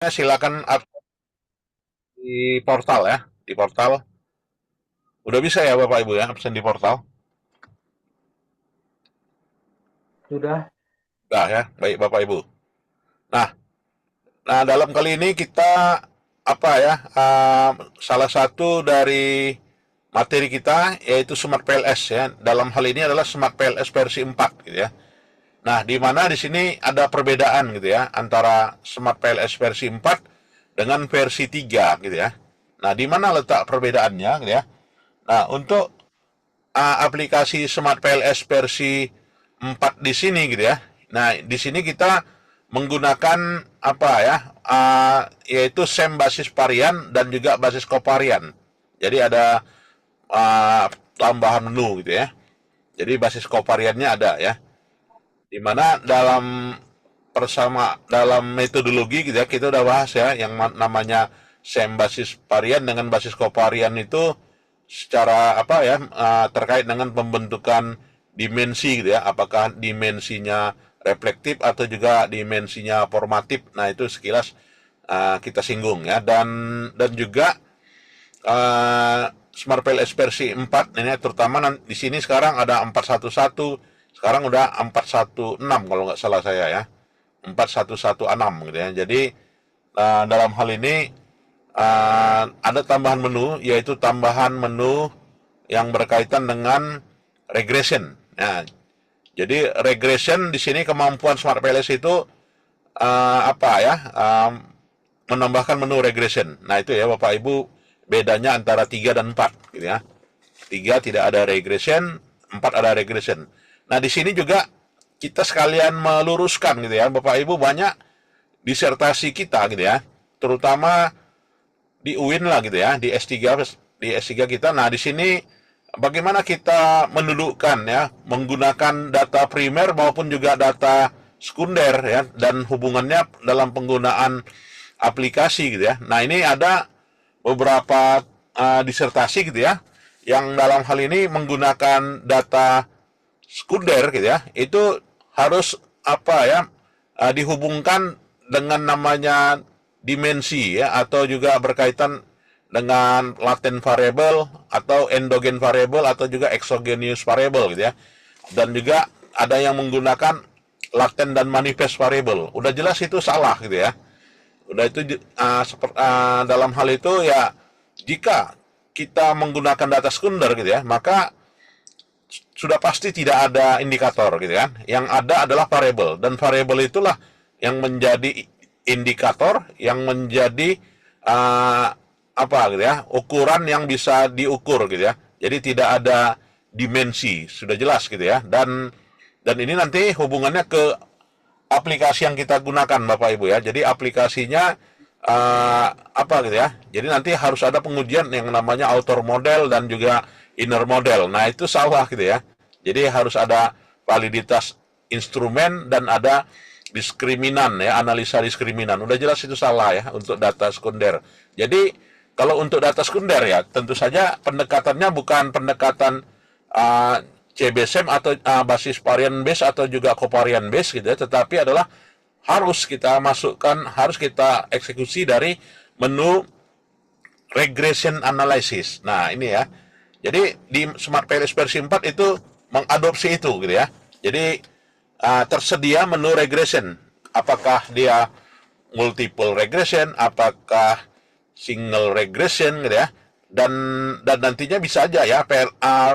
silakan di portal ya, di portal. Udah bisa ya Bapak Ibu ya absen di portal? Sudah. Udah ya, baik Bapak Ibu. Nah, nah dalam kali ini kita apa ya? Salah satu dari materi kita yaitu Smart PLS ya. Dalam hal ini adalah Smart PLS versi 4 gitu ya. Nah, di mana di sini ada perbedaan gitu ya antara Smart PLS versi 4 dengan versi 3 gitu ya. Nah, di mana letak perbedaannya gitu ya? Nah, untuk aplikasi Smart PLS versi 4 di sini gitu ya. Nah, di sini kita menggunakan apa ya? Yaitu SEM basis varian dan juga basis covarian. Jadi ada tambahan menu gitu ya. Jadi basis covariannya ada ya. Di mana dalam metodologi gitu ya kita udah bahas ya yang namanya SEM basis varian dengan basis covarian itu secara apa ya terkait dengan pembentukan dimensi gitu ya, apakah dimensinya reflektif atau juga dimensinya formatif. Nah, itu sekilas kita singgung ya, dan juga Smart PLS versi 4 ini terutama di sini sekarang ada 411, sekarang udah 416 kalau nggak salah saya ya. 4116 gitu ya. Jadi dalam hal ini ada tambahan menu, yaitu tambahan menu yang berkaitan dengan regression. Nah, jadi regression di sini kemampuan Smart PLS itu apa ya? Menambahkan menu regression. Nah, itu ya Bapak Ibu bedanya antara 3 dan 4 gitu ya. 3 tidak ada regression, 4 ada regression. Nah, di sini juga kita sekalian meluruskan gitu ya. Bapak Ibu banyak disertasi kita gitu ya. Terutama di UIN lah gitu ya, di S3 kita. Nah, di sini bagaimana kita mendudukkan ya, menggunakan data primer maupun juga data sekunder ya, dan hubungannya dalam penggunaan aplikasi gitu ya. Nah, ini ada beberapa disertasi gitu ya, yang dalam hal ini menggunakan data sekunder gitu ya, itu harus apa ya, dihubungkan dengan namanya dimensi ya, atau juga berkaitan dengan latent variable atau endogen variable atau juga exogenous variable gitu ya, dan juga ada yang menggunakan latent dan manifest variable. Udah jelas itu salah gitu ya. Udah itu dalam hal itu ya, jika kita menggunakan data sekunder gitu ya, maka sudah pasti tidak ada indikator gitu kan. Yang ada adalah variable, dan variable itulah yang menjadi indikator, yang menjadi uh, apa gitu ya, ukuran yang bisa diukur gitu ya. Jadi tidak ada dimensi, sudah jelas gitu ya. Dan ini nanti hubungannya ke aplikasi yang kita gunakan Bapak Ibu ya. Jadi aplikasinya apa gitu ya. Jadi nanti harus ada pengujian yang namanya outer model dan juga inner model. Nah, itu salah gitu ya. Jadi harus ada validitas instrumen dan ada diskriminan ya, analisa diskriminan. Udah jelas itu salah ya untuk data sekunder. Jadi kalau untuk data sekunder ya tentu saja pendekatannya bukan pendekatan uh, CBSM atau basis varian base atau juga covariant base gitu ya, tetapi adalah harus kita eksekusi dari menu regression analysis. Nah, ini ya. Jadi di Smart PLS versi 4 itu mengadopsi itu gitu ya. Jadi tersedia menu regression. Apakah dia multiple regression, apakah single regression gitu ya. Dan nantinya bisa aja ya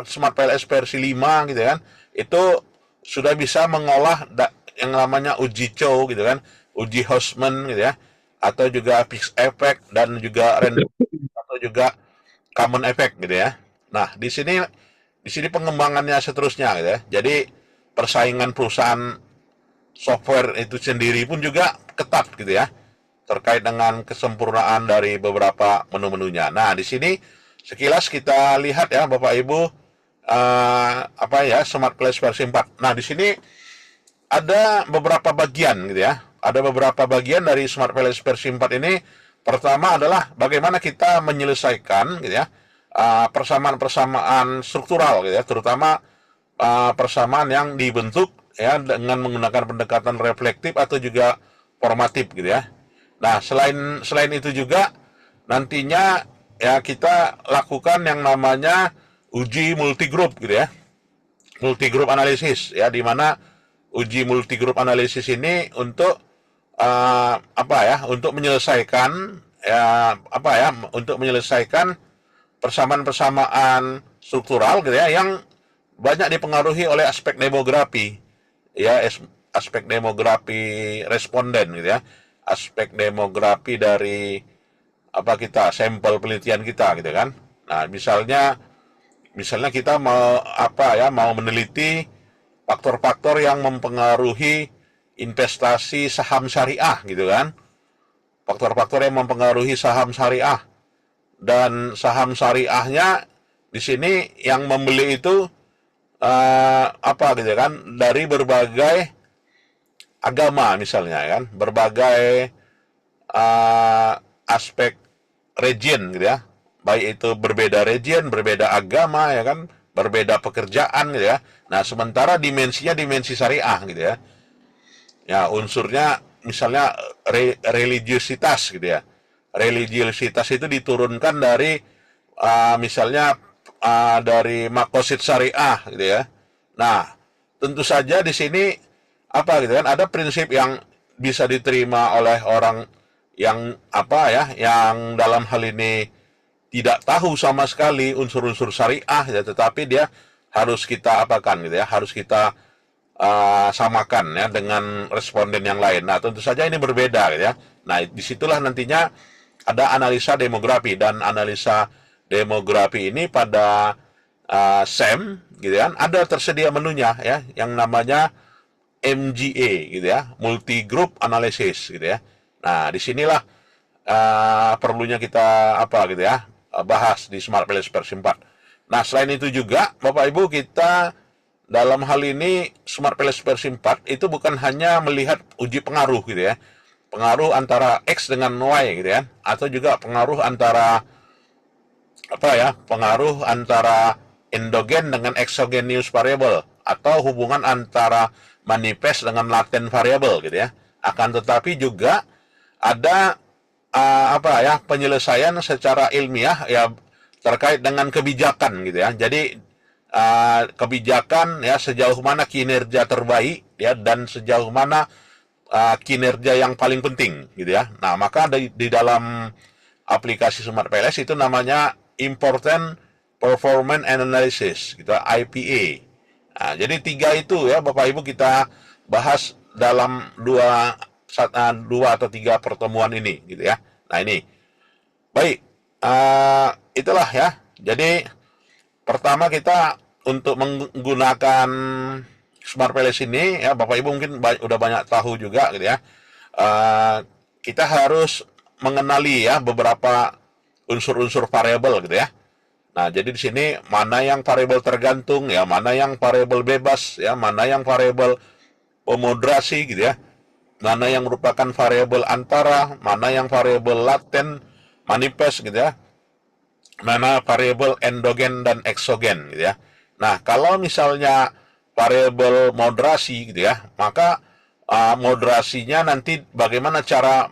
Smart PLS versi 5 gitu kan. Itu sudah bisa mengolah yang namanya uji Chow gitu kan, uji Houseman gitu ya, atau juga fixed effect dan juga random atau juga common effect gitu ya. Nah, di sini pengembangannya seterusnya gitu ya. Jadi persaingan perusahaan software itu sendiri pun juga ketat gitu ya, terkait dengan kesempurnaan dari beberapa menu-menunya. Nah, di sini sekilas kita lihat ya Bapak Ibu, apa ya, Smart Place versi 4. Nah, di sini ada beberapa bagian gitu ya. Ada beberapa bagian dari Smart Place versi 4 ini. Pertama adalah bagaimana kita menyelesaikan gitu ya, persamaan-persamaan struktural gitu ya, terutama persamaan yang dibentuk ya dengan menggunakan pendekatan reflektif atau juga formatif gitu ya. Nah, selain itu juga nantinya ya kita lakukan yang namanya uji multigroup gitu ya. Multigroup analisis ya, di mana uji multigroup analisis ini untuk apa ya? Untuk menyelesaikan ya apa ya? Untuk menyelesaikan persamaan-persamaan struktural gitu ya yang banyak dipengaruhi oleh aspek demografi ya, aspek demografi responden gitu ya, aspek demografi dari apa kita sampel penelitian kita gitu kan. Nah, misalnya kita mau apa ya, mau meneliti faktor-faktor yang mempengaruhi investasi saham syariah gitu kan, faktor-faktor yang mempengaruhi saham syariah, dan saham syariahnya di sini yang membeli itu apa gitu kan, dari berbagai agama misalnya kan, berbagai uh, aspek region gitu ya, baik itu berbeda region, berbeda agama ya kan, berbeda pekerjaan gitu ya. Nah, sementara dimensinya dimensi syariah gitu ya. Ya, unsurnya misalnya religiositas gitu ya. Religiositas itu diturunkan dari misalnya dari makosid syariah gitu ya. Nah, tentu saja di sini apa gitu kan, ada prinsip yang bisa diterima oleh orang yang apa ya, yang dalam hal ini tidak tahu sama sekali unsur-unsur syariah ya, tetapi dia harus kita apakan gitu ya, harus kita samakan ya dengan responden yang lain. Nah, tentu saja ini berbeda gitu ya. Nah, disitulah nantinya ada analisa demografi, dan analisa demografi ini pada SEM gitu kan, ada tersedia menunya ya, yang namanya MGA gitu ya, multi group analysis gitu ya. Nah, disinilah perlunya kita apa gitu ya, bahas di Smart Palace versi 4. Nah, selain itu juga Bapak Ibu, kita dalam hal ini Smart Palace versi 4 itu bukan hanya melihat uji pengaruh gitu ya, pengaruh antara X dengan Y gitu ya, atau juga pengaruh antara apa ya, pengaruh antara endogen dengan exogenous variable, atau hubungan antara manifest dengan latent variable gitu ya. Akan tetapi juga ada apa ya, penyelesaian secara ilmiah ya terkait dengan kebijakan gitu ya. Jadi kebijakan ya, sejauh mana kinerja terbaik ya, dan sejauh mana kinerja yang paling penting gitu ya. Nah, maka di dalam aplikasi Smart PLS itu namanya Important Performance Analysis gitu, IPA. Nah, jadi tiga itu ya Bapak Ibu kita bahas dalam dua atau tiga pertemuan ini gitu ya. Nah, ini baik, itulah ya. Jadi pertama kita untuk menggunakan Smart Palace ini ya, Bapak Ibu mungkin udah banyak tahu juga gitu ya. Kita harus mengenali ya beberapa unsur-unsur variabel gitu ya. Nah, jadi di sini mana yang variabel tergantung ya, mana yang variabel bebas ya, mana yang variabel pemoderasi gitu ya, mana yang merupakan variabel antara, mana yang variabel laten, manifest gitu ya, mana variabel endogen dan eksogen gitu ya. Nah, kalau misalnya variabel moderasi gitu ya, maka moderasinya nanti bagaimana cara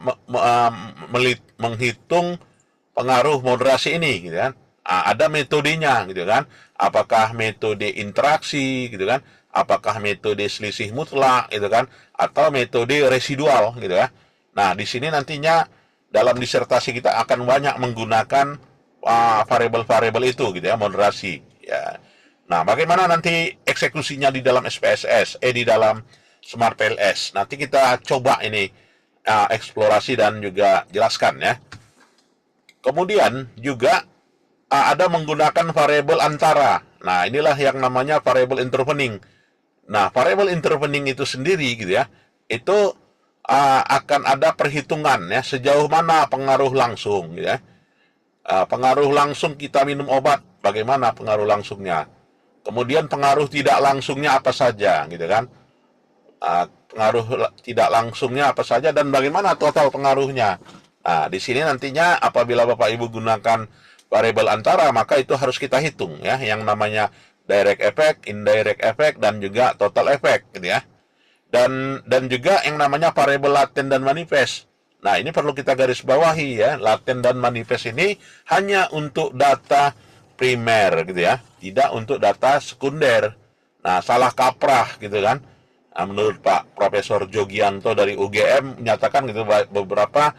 menghitung pengaruh moderasi ini gitu kan. Ada metodenya gitu kan. Apakah metode interaksi gitu kan? Apakah metode selisih mutlak gitu kan? Atau metode residual gitu ya. Nah, di sini nantinya dalam disertasi kita akan banyak menggunakan variabel-variabel itu gitu ya, moderasi ya. Nah, bagaimana nanti eksekusinya di dalam SPSS, di dalam Smart PLS? Nanti kita coba ini eksplorasi dan juga jelaskan ya. Kemudian juga ada menggunakan variabel antara. Nah, inilah yang namanya variabel intervening. Nah, variabel intervening itu sendiri gitu ya, itu akan ada perhitungan ya, sejauh mana pengaruh langsung gitu ya. Pengaruh langsung kita minum obat, bagaimana pengaruh langsungnya. Kemudian pengaruh tidak langsungnya apa saja gitu kan. Pengaruh tidak langsungnya apa saja dan bagaimana total pengaruhnya. Nah, di sini nantinya apabila Bapak Ibu gunakan variabel antara, maka itu harus kita hitung ya, yang namanya direct effect, indirect effect, dan juga total effect gitu ya. Dan juga yang namanya variabel laten dan manifest. Nah, ini perlu kita garis bawahi ya, laten dan manifest ini hanya untuk data primer gitu ya, tidak untuk data sekunder. Nah, salah kaprah gitu kan. Nah, menurut Pak Profesor Jogianto dari UGM menyatakan gitu beberapa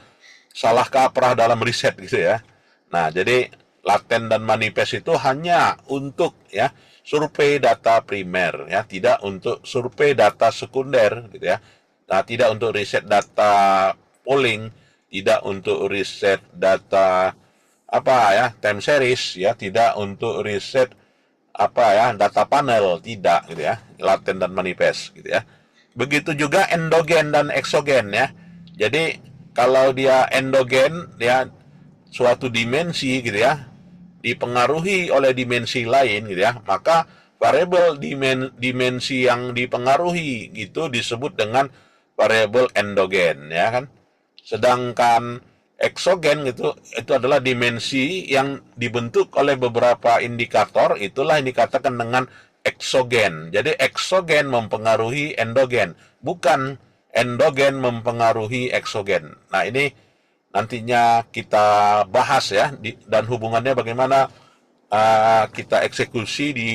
salah kaprah dalam riset gitu ya. Nah, jadi laten dan manifest itu hanya untuk ya survei data primer ya, tidak untuk survei data sekunder gitu ya. Nah, tidak untuk riset data polling, tidak untuk riset data apa ya, time series ya, tidak untuk riset apa ya, data panel, tidak gitu ya, laten dan manifest gitu ya. Begitu juga endogen dan eksogen ya. Jadi kalau dia endogen, dia suatu dimensi gitu ya, dipengaruhi oleh dimensi lain gitu ya, maka variabel dimensi yang dipengaruhi gitu disebut dengan variabel endogen ya kan. Sedangkan eksogen gitu itu adalah dimensi yang dibentuk oleh beberapa indikator, itulah yang dikatakan dengan eksogen. Jadi eksogen mempengaruhi endogen, bukan endogen mempengaruhi eksogen. Nah, ini nantinya kita bahas ya dan hubungannya bagaimana kita eksekusi di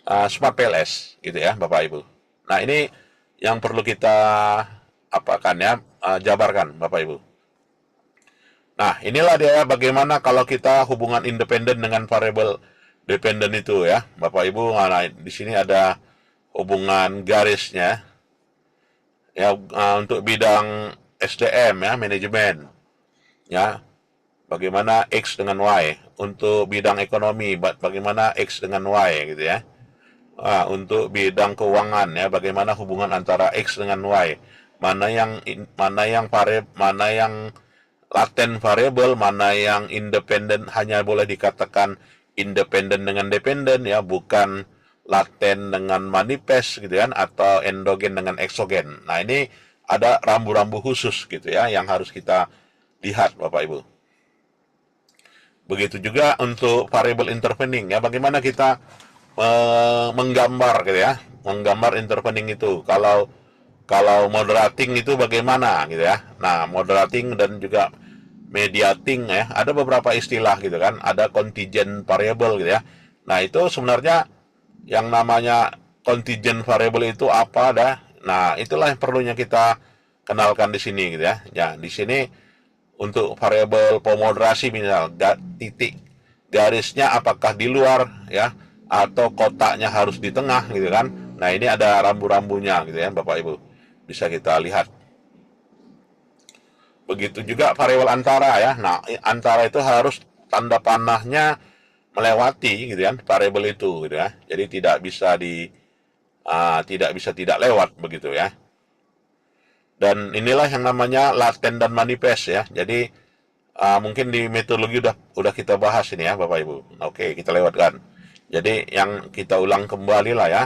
Smart PLS gitu ya Bapak Ibu. Nah, ini yang perlu kita apakan ya, jabarkan Bapak Ibu. Nah, inilah dia bagaimana kalau kita hubungan independen dengan variabel dependen itu ya Bapak Ibu. Nah, di sini ada hubungan garisnya ya, untuk bidang SDM ya, manajemen ya, bagaimana X dengan Y. Untuk bidang ekonomi, bagaimana X dengan Y gitu ya. Untuk bidang keuangan ya, bagaimana hubungan antara X dengan Y. Mana yang laten variabel, mana yang independen, hanya boleh dikatakan independen dengan dependen ya, bukan laten dengan manifest gitu kan, atau endogen dengan eksogen. Nah, ini ada rambu-rambu khusus gitu ya yang harus kita lihat Bapak Ibu. Begitu juga untuk variable intervening ya, bagaimana kita menggambar gitu ya, menggambar intervening itu. Kalau moderating itu bagaimana gitu ya. Nah, moderating dan juga mediating ya, ada beberapa istilah gitu kan, ada contingent variable gitu ya. Nah, itu sebenarnya yang namanya contingent variable itu apa dah. Nah, itulah yang perlunya kita kenalkan di sini gitu ya. Ya, di sini untuk variabel pomoderasi misal titik garisnya apakah di luar ya atau kotaknya harus di tengah gitu kan. Nah, ini ada rambu-rambunya gitu ya Bapak Ibu, bisa kita lihat. Begitu juga variabel antara ya. Nah, antara itu harus tanda panahnya melewati gitu kan variabel itu gitu ya. Jadi tidak bisa tidak lewat begitu ya. Dan inilah yang namanya laten dan manifest ya. Jadi mungkin di metodologi udah kita bahas ini ya Bapak Ibu. Oke, kita lewatkan. Jadi yang kita ulang kembali lah ya,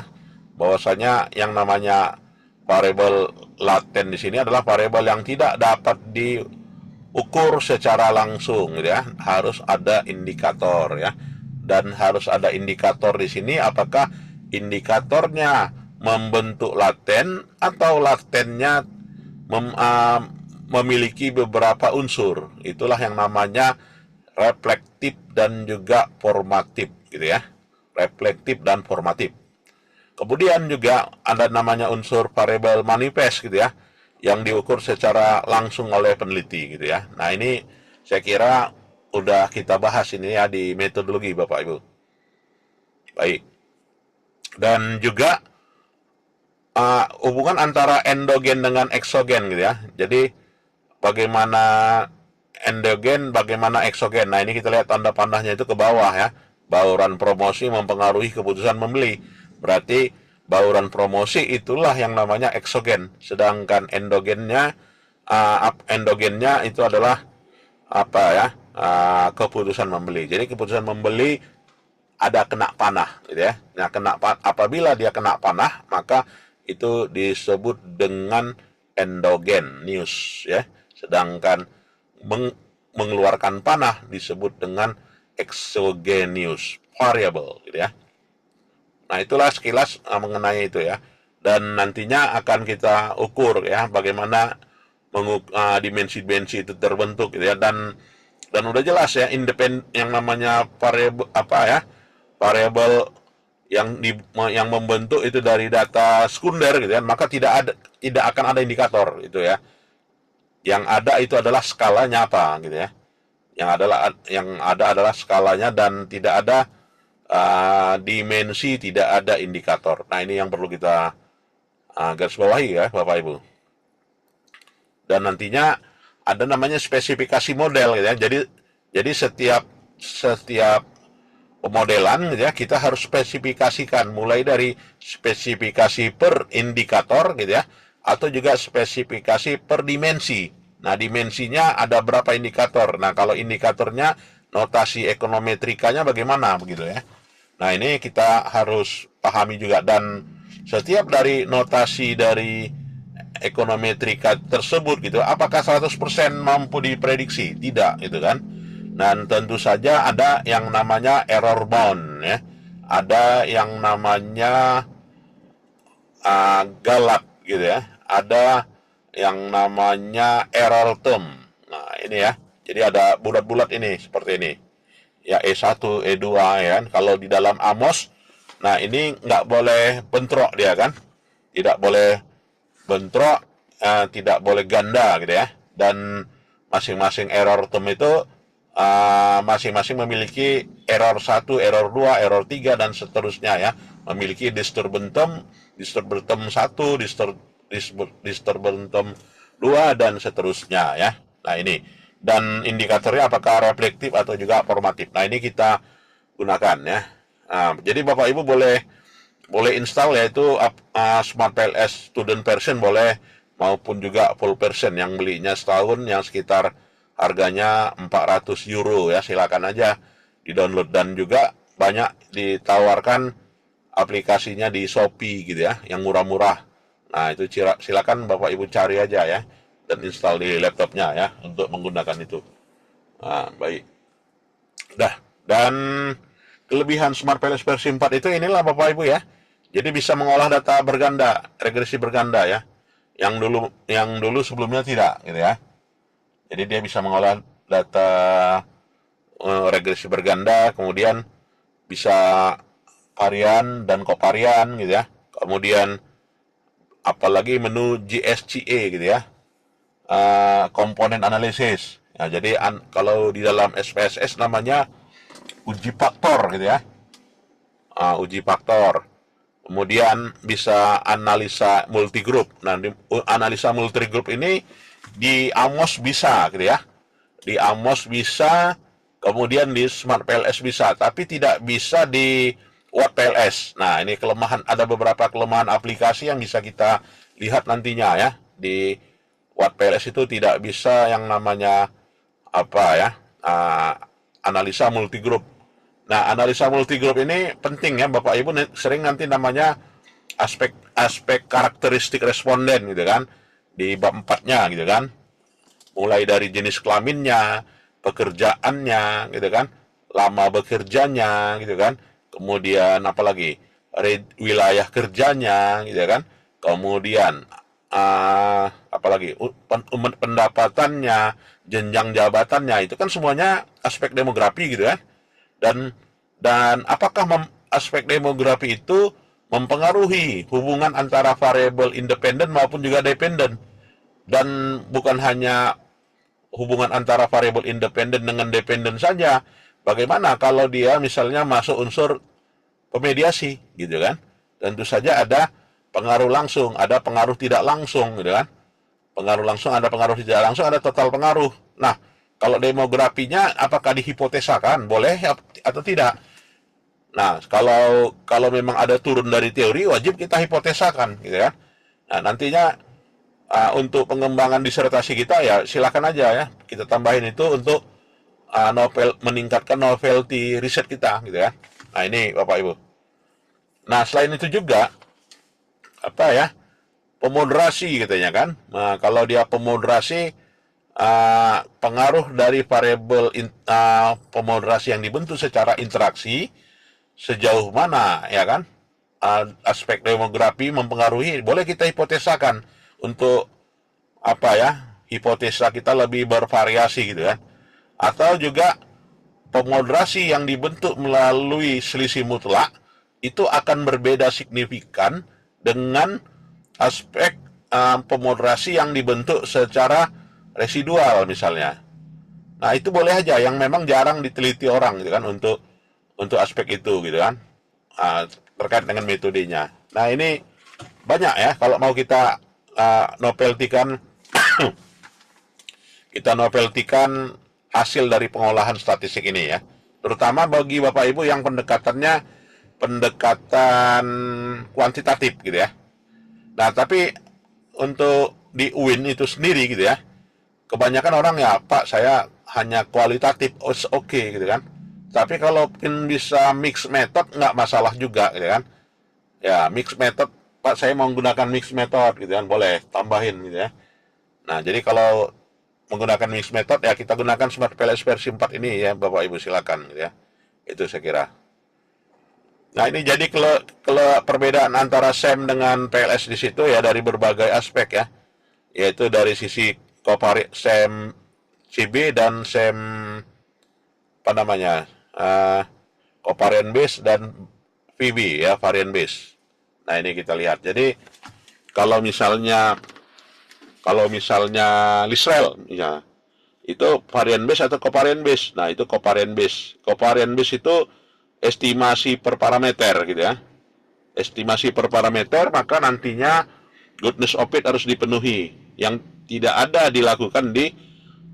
bahwasanya yang namanya variabel laten di sini adalah variabel yang tidak dapat diukur secara langsung gitu ya. Harus ada indikator ya. Dan harus ada indikator di sini, apakah indikatornya membentuk laten atau latennya memiliki beberapa unsur. Itulah yang namanya reflektif dan juga formatif gitu ya. Reflektif dan formatif. Kemudian juga ada namanya unsur variabel manifest gitu ya, yang diukur secara langsung oleh peneliti gitu ya. Nah, ini saya kira udah kita bahas ini ya di metodologi Bapak Ibu. Baik. Dan juga hubungan antara endogen dengan eksogen gitu ya. Jadi bagaimana endogen, bagaimana eksogen. Nah, ini kita lihat tanda panahnya itu ke bawah ya. Bauran promosi mempengaruhi keputusan membeli. Berarti bauran promosi itulah yang namanya eksogen. Sedangkan endogennya itu adalah apa ya? Keputusan membeli. Jadi keputusan membeli ada kena panah gitu ya. Nah, apabila dia kena panah, maka itu disebut dengan endogen news ya. Sedangkan mengeluarkan panah disebut dengan exogenous variable gitu ya. Nah, itulah sekilas mengenai itu ya. Dan nantinya akan kita ukur ya bagaimana dimensi-dimensi itu terbentuk gitu ya, dan udah jelas ya yang namanya variable apa ya, variable yang membentuk itu dari data sekunder gitu kan, maka tidak akan ada indikator itu ya. Yang ada itu adalah skalanya apa gitu ya. Yang ada adalah skalanya, dan tidak ada dimensi, tidak ada indikator. Nah, ini yang perlu kita garis bawahi ya, Bapak Ibu. Dan nantinya ada namanya spesifikasi model gitu ya. Jadi setiap pemodelan gitu ya, kita harus spesifikasikan, mulai dari spesifikasi per indikator gitu ya, atau juga spesifikasi per dimensi. Nah, dimensinya ada berapa indikator. Nah, kalau indikatornya notasi ekonometrikanya bagaimana begitu ya. Nah, ini kita harus pahami juga, dan setiap dari notasi dari ekonometrika tersebut gitu, apakah 100% mampu diprediksi? Tidak gitu kan. Dan tentu saja ada yang namanya error bound ya. Ada yang namanya galak gitu ya. Ada yang namanya error term. Nah, ini ya. Jadi ada bulat-bulat ini seperti ini. Ya, E1, E2 ya kan. Kalau di dalam Amos, nah ini nggak boleh bentrok dia kan. Tidak boleh bentrok, tidak boleh ganda gitu ya. Dan masing-masing error term itu masing-masing memiliki error 1, error 2, error 3 dan seterusnya ya. Memiliki disturbance term 1, disturbance term 2 dan seterusnya ya. Nah, ini. Dan indikatornya apakah reflektif atau juga formatif. Nah, ini kita gunakan ya. Nah, jadi Bapak Ibu boleh install, yaitu Smart PLS student version boleh, maupun juga full version yang belinya setahun yang sekitar harganya 400 euro ya, silakan aja di-download. Dan juga banyak ditawarkan aplikasinya di Shopee gitu ya, yang murah-murah. Nah, itu silakan Bapak Ibu cari aja ya, dan install di laptopnya ya untuk menggunakan itu. Nah, baik. Dah. Dan kelebihan Smart PLS versi 4 itu inilah Bapak Ibu ya. Jadi bisa mengolah data berganda, regresi berganda ya. Yang dulu sebelumnya tidak gitu ya. Jadi dia bisa mengolah data regresi berganda, kemudian bisa varian dan kovarian gitu ya. Kemudian apalagi menu GSCA gitu ya. Komponen analisis. Ya, jadi kalau di dalam SPSS namanya uji faktor gitu ya. Uji faktor. Kemudian bisa analisa multigroup. Nah, analisa multigroup ini di Amos bisa gitu ya. Di Amos bisa, kemudian di Smart PLS bisa, tapi tidak bisa di Watt PLS. Nah, ini kelemahan, ada beberapa kelemahan aplikasi yang bisa kita lihat nantinya ya. Di Watt PLS itu tidak bisa yang namanya apa ya? Analisa multigroup. Nah, analisa multigroup ini penting ya Bapak Ibu, sering nanti namanya aspek karakteristik responden gitu kan, di bab 4-nya gitu kan. Mulai dari jenis kelaminnya, pekerjaannya gitu kan, lama bekerjanya gitu kan. Kemudian apalagi wilayah kerjanya gitu kan. Kemudian apalagi pendapatannya, jenjang jabatannya, itu kan semuanya aspek demografi gitu kan. Dan apakah aspek demografi itu mempengaruhi hubungan antara variabel independen maupun juga dependen. Dan bukan hanya hubungan antara variabel independen dengan dependen saja. Bagaimana kalau dia misalnya masuk unsur pemediasi gitu kan? Tentu saja ada pengaruh langsung, ada pengaruh tidak langsung gitu kan? Pengaruh langsung, ada pengaruh tidak langsung, ada total pengaruh. Nah, kalau demografinya apakah dihipotesakan, boleh atau tidak? Nah, kalau memang ada turun dari teori, wajib kita hipotesakan, gitu kan? Nah, nantinya untuk pengembangan disertasi kita ya silakan aja ya, kita tambahin itu untuk meningkatkan novelty riset kita, gitu kan? Nah, ini Bapak Ibu. Nah, selain itu juga apa ya? Pemoderasi katanya kan. Nah, kalau dia pemoderasi, pengaruh dari variabel pemoderasi yang dibentuk secara interaksi sejauh mana ya kan, aspek demografi mempengaruhi, boleh kita hipotesakan untuk apa ya, hipotesa kita lebih bervariasi gitu kan. Atau juga pemoderasi yang dibentuk melalui selisih mutlak itu akan berbeda signifikan dengan aspek pemoderasi yang dibentuk secara residual misalnya. Nah, itu boleh aja yang memang jarang diteliti orang gitu kan untuk aspek itu gitu kan. Terkait dengan metodenya. Nah, ini banyak ya kalau mau kita noveltikan kita noveltikan hasil dari pengolahan statistik ini ya. Terutama bagi Bapak Ibu yang pendekatan kuantitatif gitu ya. Nah, tapi untuk di UIN itu sendiri gitu ya, kebanyakan orang ya, Pak, saya hanya kualitatif, oh, oke okay, gitu kan. Tapi kalau bisa mix method nggak masalah juga gitu kan. Ya, mix method, Pak, saya mau menggunakan mix method gitu kan, boleh tambahin gitu ya. Nah, jadi kalau menggunakan mix method ya kita gunakan Smart PLS versi 4 ini ya, Bapak Ibu silakan gitu ya. Itu saya kira. Nah, ini jadi kalau perbedaan antara SEM dengan PLS di situ ya dari berbagai aspek ya. Yaitu dari sisi SEM CB dan SEM apa namanya? Covariant base dan VB ya, variant base. Nah, ini kita lihat. Jadi kalau misalnya Lisrel ya, itu variant base atau covariant base. Nah, itu covariant base. Covariant base itu estimasi per parameter gitu ya. Estimasi per parameter, maka nantinya goodness of fit harus dipenuhi. Yang tidak ada dilakukan di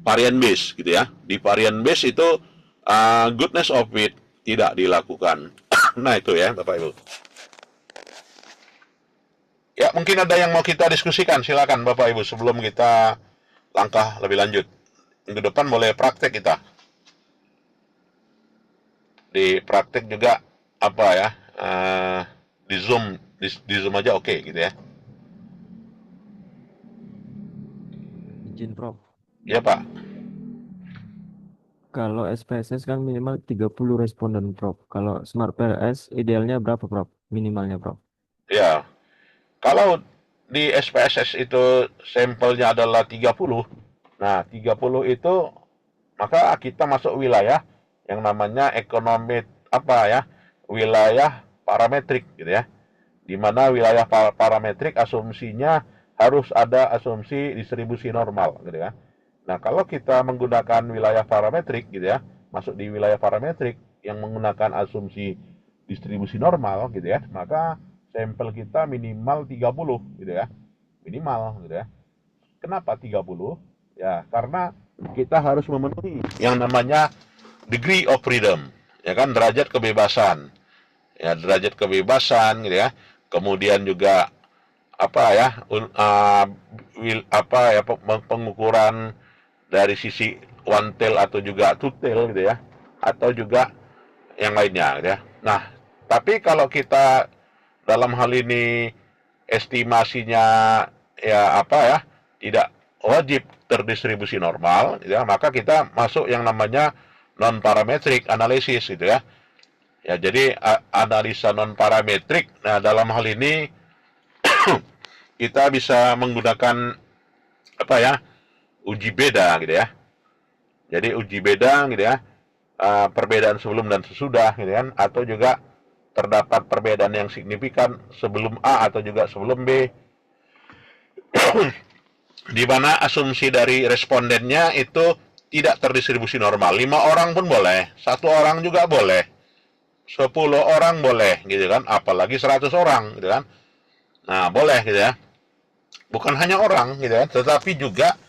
variant base gitu ya. Di variant base itu goodness of fit tidak dilakukan. Nah, itu ya Bapak Ibu. Ya, mungkin ada yang mau kita diskusikan, silakan Bapak Ibu sebelum kita langkah lebih lanjut. Minggu depan boleh praktek kita. Di praktek juga apa ya? Di Zoom aja oke gitu ya. Izin Prof. Ya, Pak. Kalau SPSS kan minimal 30 responden Prof. Kalau Smart PLS idealnya berapa Prof? Minimalnya Prof. Ya. Kalau di SPSS itu sampelnya adalah 30. Nah, 30 itu maka kita masuk wilayah yang namanya ekonomi apa ya? Wilayah parametrik gitu ya. Di mana wilayah parametrik asumsinya harus ada asumsi distribusi normal gitu ya. Nah, kalau kita menggunakan wilayah parametrik gitu ya, masuk di wilayah parametrik yang menggunakan asumsi distribusi normal gitu ya, maka sampel kita minimal 30 gitu ya. Minimal gitu ya. Kenapa 30? Ya, karena kita harus memenuhi yang namanya degree of freedom, ya kan, derajat kebebasan. Ya, derajat kebebasan gitu ya. Kemudian juga apa ya? Pengukuran dari sisi one tail atau juga two tail gitu ya. Atau juga yang lainnya gitu ya. Nah, tapi kalau kita dalam hal ini estimasinya ya apa ya tidak wajib terdistribusi normal gitu ya, maka kita masuk yang namanya non parametric analysis gitu ya. Ya, jadi analisa non parametrik. Nah, dalam hal ini kita bisa menggunakan apa ya? Uji beda gitu ya. Jadi uji beda gitu ya. Perbedaan sebelum dan sesudah gitu kan, atau juga terdapat perbedaan yang signifikan sebelum A atau juga sebelum B, di mana asumsi dari respondennya itu tidak terdistribusi normal. 5 orang pun boleh, 1 orang juga boleh, 10 orang boleh gitu kan, apalagi 100 orang gitu kan. Nah, boleh gitu ya. Bukan hanya orang gitu kan, tetapi juga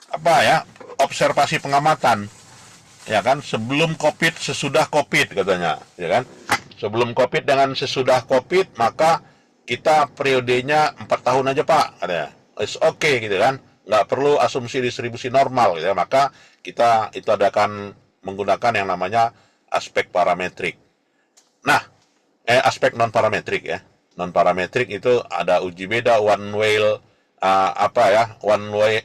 apa ya, observasi pengamatan. Ya kan, sebelum COVID, sesudah COVID katanya, ya kan. Sebelum COVID dengan sesudah COVID, maka kita periodenya 4 tahun aja Pak, katanya. It's okay gitu kan, nggak perlu asumsi distribusi normal gitu ya. Maka kita itu akan menggunakan yang namanya aspek parametrik. Nah, aspek non parametrik ya. Non parametrik itu ada uji beda, one way one way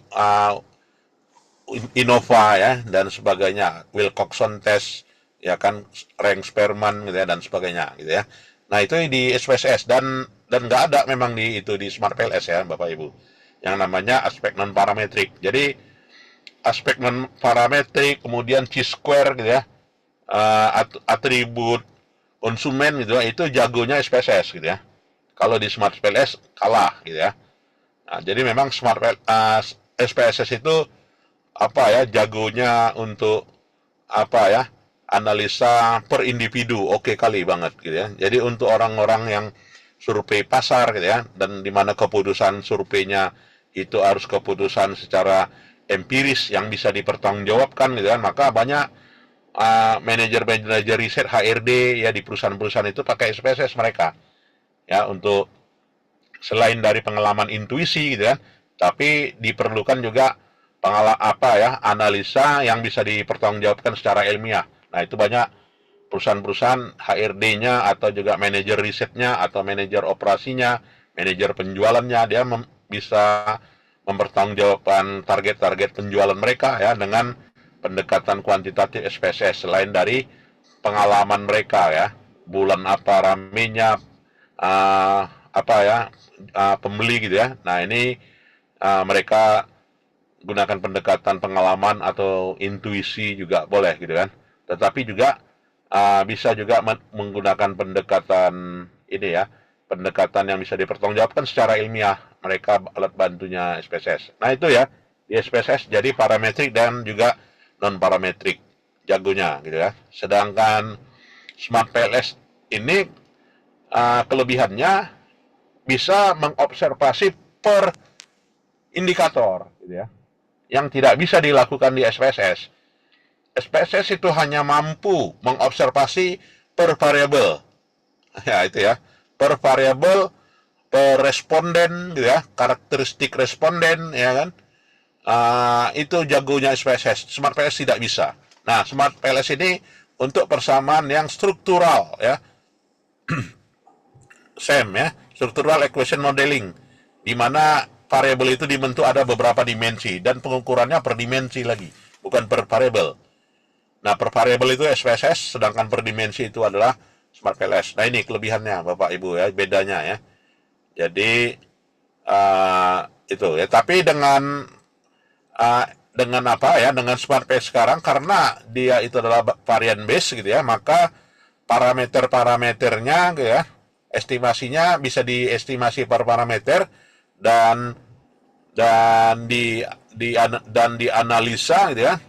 Innova ya dan sebagainya, Wilcoxon test ya kan, rank Spearman gitu ya dan sebagainya gitu ya. Nah, itu di SPSS dan nggak ada memang di Smart PLS ya Bapak Ibu. yang namanya aspek non parametrik. Jadi aspek non parametrik, kemudian chi-square gitu ya, atribut konsumen gitu ya, itu jagonya SPSS gitu ya. Kalau di Smart PLS kalah gitu ya. Nah, jadi memang SPSS itu apa ya, jagonya untuk apa ya, analisa per individu oke kali banget gitu ya. Jadi untuk orang-orang yang survei pasar gitu ya, dan di mana keputusan surveinya itu harus keputusan secara empiris yang bisa dipertanggungjawabkan gitu kan, maka banyak manajer-manajer riset HRD ya di perusahaan-perusahaan itu pakai SPSS mereka ya, untuk selain dari pengalaman intuisi gitu kan, tapi diperlukan juga analisa yang bisa dipertanggungjawabkan secara ilmiah. Nah, itu banyak perusahaan-perusahaan HRD-nya atau juga manajer risetnya atau manajer operasinya, manajer penjualannya, dia bisa mempertanggungjawabkan target-target penjualan mereka ya dengan pendekatan kuantitatif SPSS selain dari pengalaman mereka ya, bulan apa ramenya, apa ya, pembeli gitu ya. Nah, ini mereka gunakan pendekatan pengalaman atau intuisi juga boleh gitu kan. Tetapi juga bisa juga menggunakan pendekatan ini ya, pendekatan yang bisa dipertanggungjawabkan secara ilmiah. Mereka alat bantunya SPSS. Nah, itu ya, di SPSS jadi parametrik dan juga non parametrik jagonya gitu ya. Sedangkan Smart PLS ini kelebihannya bisa mengobservasi per indikator gitu ya, yang tidak bisa dilakukan di SPSS. SPSS itu hanya mampu mengobservasi per variabel. Ya, itu ya. Per variabel, per responden gitu ya, karakteristik responden ya kan. Itu jagonya SPSS. Smart PLS tidak bisa. Nah, Smart PLS ini untuk persamaan yang struktural ya. SEM ya, Structural Equation Modeling, di mana variabel itu dibentuk ada beberapa dimensi dan pengukurannya per dimensi lagi, bukan per variabel. Nah, per variabel itu SPSS, sedangkan per dimensi itu adalah Smart PLS. Nah, ini kelebihannya Bapak Ibu ya, bedanya ya. Jadi itu ya, tapi dengan apa ya, dengan Smart PLS sekarang karena dia itu adalah varian base gitu ya, maka parameter-parameternya gitu ya, estimasinya bisa diestimasi per parameter dan dianalisa gitu ya.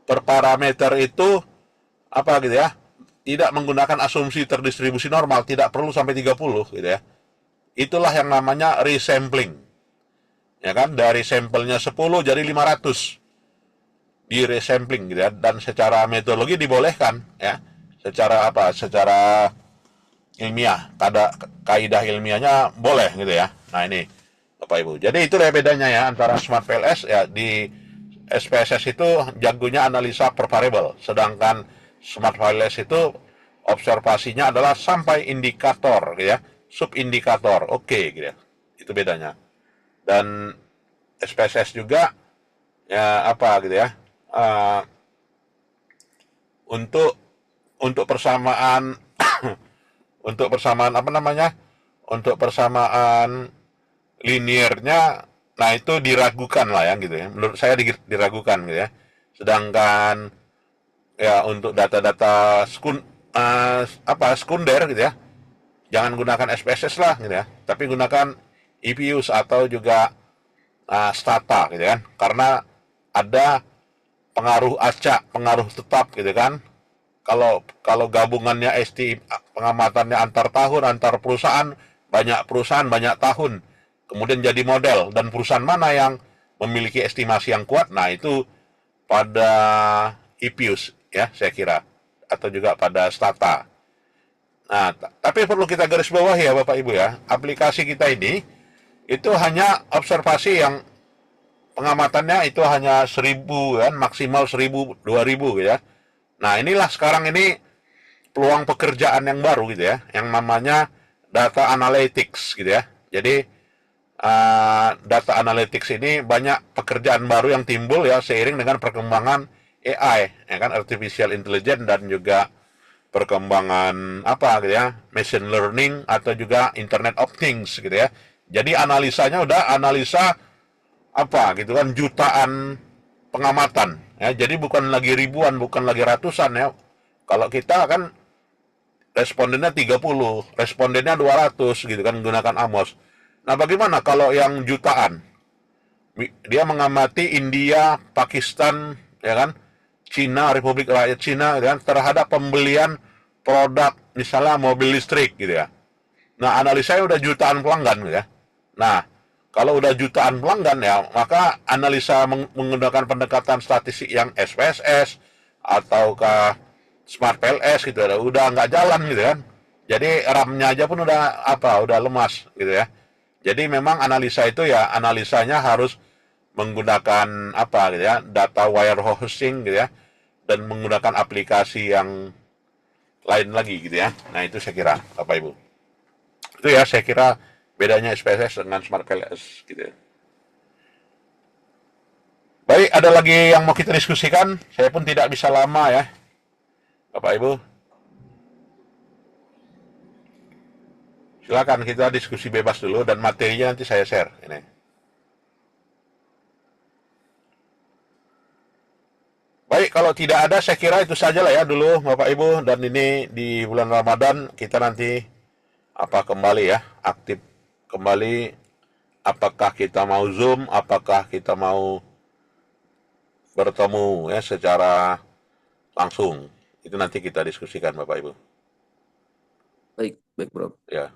Per parameter itu apa gitu ya, tidak menggunakan asumsi terdistribusi normal, tidak perlu sampai 30 gitu ya. Itulah yang namanya resampling. Ya kan, dari sampelnya 10 jadi 500 di resampling gitu ya, dan secara metodologi dibolehkan ya. Secara ilmiah, kaidah ilmiahnya boleh gitu ya. Nah, ini Bapak Ibu. Jadi itu ya bedanya ya antara Smart PLS ya, di SPSS itu jagonya analisa per variable, sedangkan Smart PLS itu observasinya adalah sampai indikator gitu ya, subindikator. Oke gitu ya. Itu bedanya. Dan SPSS juga ya apa gitu ya, untuk persamaan untuk persamaan apa namanya, untuk persamaan liniernya, nah itu diragukan lah ya gitu ya, menurut saya diragukan gitu ya. Sedangkan ya untuk data-data sekunder gitu ya, jangan gunakan SPSS lah gitu ya, tapi gunakan EPUs atau juga stata gitu kan, karena ada pengaruh acak, pengaruh tetap gitu kan. Kalau gabungannya pengamatannya antar tahun, antar perusahaan, banyak tahun, kemudian jadi model, dan perusahaan mana yang memiliki estimasi yang kuat, nah itu pada EPUs ya saya kira, atau juga pada stata. Nah, tapi perlu kita garis bawahi ya Bapak Ibu ya, aplikasi kita ini itu hanya observasi yang pengamatannya itu hanya 1000 kan, maksimal 1000, 2000 gitu ya. Nah, inilah sekarang ini peluang pekerjaan yang baru gitu ya, yang namanya data analytics gitu ya. Jadi data analytics ini banyak pekerjaan baru yang timbul ya seiring dengan perkembangan AI ya kan, artificial intelligence, dan juga perkembangan apa gitu ya, machine learning atau juga Internet of Things gitu ya. Jadi analisanya udah analisa apa gitu kan, jutaan pengamatan ya. Jadi bukan lagi ribuan, bukan lagi ratusan ya. Kalau kita kan respondennya 30, respondennya 200 gitu kan menggunakan Amos. Nah, bagaimana kalau yang jutaan? Dia mengamati India, Pakistan, ya kan, Cina, Republik Rakyat Cina, ya kan, terhadap pembelian produk misalnya mobil listrik gitu ya. Nah, analisanya udah jutaan pelanggan gitu ya. Nah, kalau udah jutaan pelanggan ya, maka analisa menggunakan pendekatan statistik yang SPSS ataukah Smart PLS gitu ya, udah nggak jalan gitu kan. Jadi RAM-nya aja pun udah apa, udah lemas gitu ya. Jadi memang analisa itu ya analisanya harus menggunakan apa gitu ya, data wire hosting gitu ya, dan menggunakan aplikasi yang lain lagi gitu ya. Nah itu saya kira Bapak Ibu. Itu ya saya kira bedanya SPSS dengan Smart PLS gitu ya. Baik, ada lagi yang mau kita diskusikan? Saya pun tidak bisa lama ya, Bapak Ibu. Silakan kita diskusi bebas dulu dan materinya nanti saya share ini. Baik, kalau tidak ada saya kira itu saja lah ya dulu Bapak Ibu, dan ini di bulan Ramadan kita nanti apa kembali ya, aktif kembali, apakah kita mau Zoom, apakah kita mau bertemu ya secara langsung. Itu nanti kita diskusikan Bapak Ibu. Baik, baik, Prof. Ya.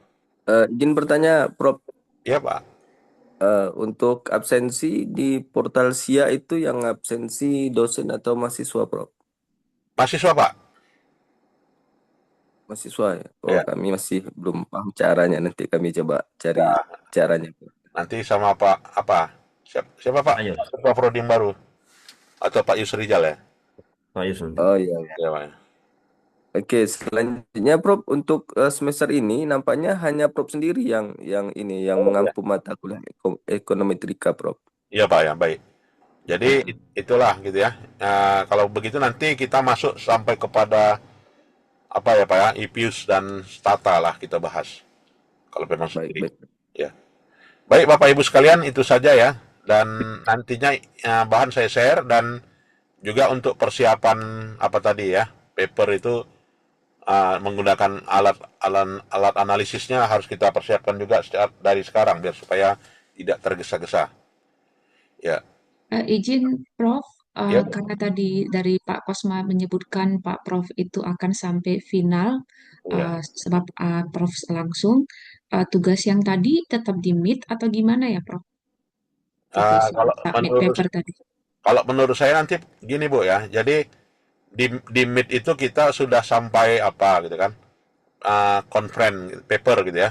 Izin bertanya, Prof. Ya, Pak. Untuk absensi di portal SIA itu yang absensi dosen atau mahasiswa, Prof? Mahasiswa, Pak. Mahasiswa ya? Oh, Ya. kami masih belum paham caranya. Nanti kami coba cari Ya. caranya, Prof. Nanti sama Pak apa? Siapa Pak? Ayo, Pak Prodim baru atau Pak Yusrijal ya? Pak Yusuf. Oh iya. Ya, Pak. Oke, selanjutnya Prof, untuk semester ini nampaknya hanya Prof sendiri yang mengampu mata kuliah ekonometrika, Prof. Iya, Pak ya, baik. Jadi itulah gitu ya. Nah, kalau begitu nanti kita masuk sampai kepada apa ya Pak ya, IPIUS dan Stata lah kita bahas. Kalau memang Baik, sendiri. baik. Ya. Baik Bapak Ibu sekalian, itu saja ya. Dan nantinya bahan saya share, dan juga untuk persiapan apa tadi ya, paper itu menggunakan alat analisisnya harus kita persiapkan juga dari sekarang biar supaya tidak tergesa-gesa. Ya. Izin Prof, Ya. karena tadi dari Pak Kosma menyebutkan Pak Prof itu akan sampai final, Ya. sebab Prof langsung, tugas yang tadi tetap di meet atau gimana ya Prof? Tugas Kalau submit menurut paper tadi. kalau menurut saya nanti gini Bu ya. Jadi di Meet itu kita sudah sampai apa gitu kan, conference paper gitu ya.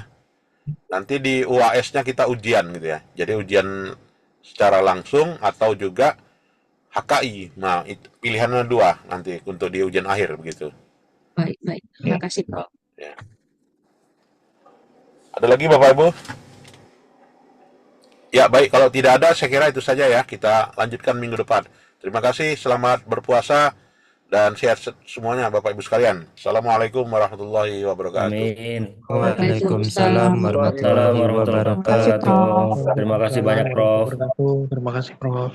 Nanti di UAS-nya kita ujian gitu ya. Jadi ujian secara langsung atau juga HKI. Nah, pilihannya dua nanti untuk di ujian akhir begitu. Baik, baik. Terima kasih Prof. Ya. Ada lagi Bapak Ibu? Ya, baik. Kalau tidak ada, saya kira itu saja ya. Kita lanjutkan minggu depan. Terima kasih. Selamat berpuasa dan sehat semuanya Bapak Ibu sekalian. Assalamualaikum warahmatullahi wabarakatuh. Amin. Waalaikumsalam warahmatullahi Waalaikumsalam warahmatullahi wabarakatuh. wabarakatuh. Terima kasih banyak, Prof. Terima kasih, Prof.